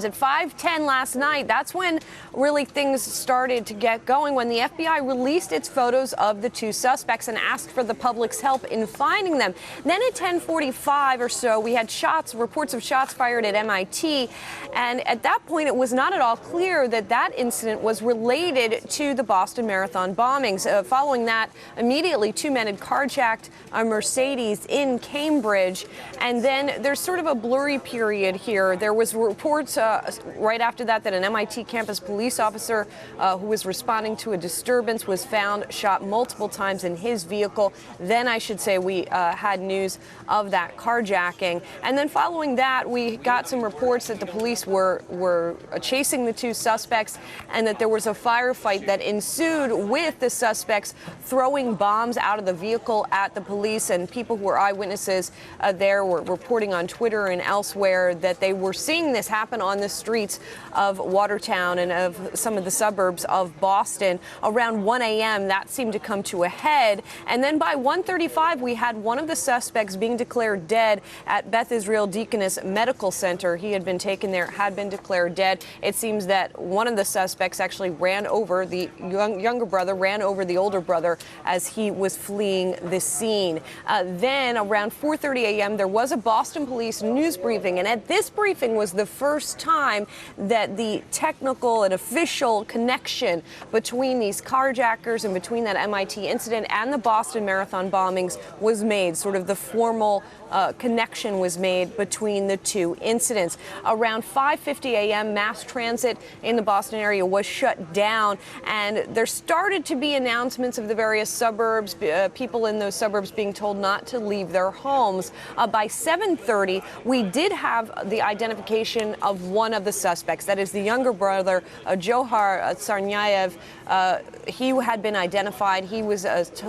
At 5:10 last night, that's when really things started to get going, when the FBI released its photos of the two suspects and asked for the public's help in finding them. Then at 10:45 or so, we had reports of shots fired at MIT. And at that point, it was not at all clear that that incident was related to the Boston Marathon bombings. Following that, immediately, two men had carjacked a Mercedes in Cambridge. And then there's sort of a blurry period here. There was reports right after that an MIT campus police officer who was responding to a disturbance was found shot multiple times in his vehicle. Then I should say we had news of that carjacking. And then following that, we got some reports that the police were chasing the two suspects and that there was a firefight that ensued with the suspects throwing bombs out of the vehicle at the police. And people who were eyewitnesses there were reporting on Twitter and elsewhere that they were seeing this happen on the streets of Watertown and of some of the suburbs of Boston. Around 1 a.m., that seemed to come to a head. And then by 1:35, we had one of the suspects being declared dead at Beth Israel Deaconess Medical Center. He had been taken there, had been declared dead. It seems that one of the suspects actually ran over the younger brother, ran over the older brother as he was fleeing the scene. Then around 4:30 a.m., there was a Boston police news briefing. And at this briefing was the first time that the technical and official connection between these carjackers and between that MIT incident and the Boston Marathon bombings was made. Sort of the formal connection was made between the two incidents. Around 5:50 a.m., mass transit in the Boston area was shut down, and there started to be announcements of the various suburbs, people in those suburbs being told not to leave their homes. By 7:30, we did have the identification of one of the suspects. That is the younger brother, Johar Tsarnaev. He had been identified. He was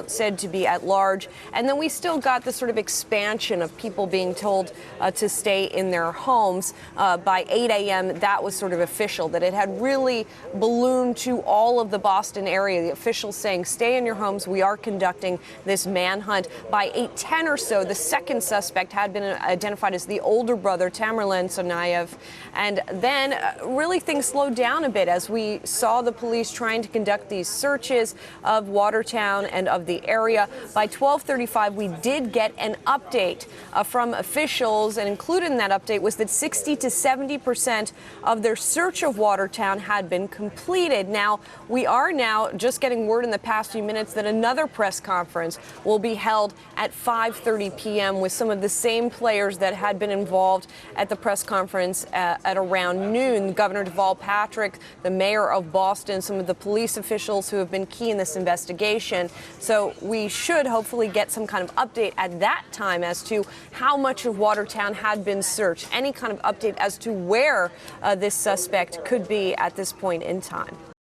said to be at large. And then we still got the sort of expansion of people being told to stay in their homes. By 8 a.m., that was sort of official, that it had really ballooned to all of the Boston area. The officials saying, stay in your homes. We are conducting this manhunt. By 8:10 or so, the second suspect had been identified as the older brother, Tamerlan Tsarnaev. And then really things slowed down a bit as we saw the police trying to conduct these searches of Watertown and of the area. By 12:35, we did get an update from officials, and included in that update was that 60 to 70% of their search of Watertown had been completed. Now, we are now just getting word in the past few minutes that another press conference will be held at 5:30 p.m. with some of the same players that had been involved at the press conference at around noon. Governor Deval Patrick, the mayor of Boston, some of the police officials who have been key in this investigation. So we should hopefully get some kind of update at that time as to how much of Watertown had been searched, any kind of update as to where this suspect could be at this point in time.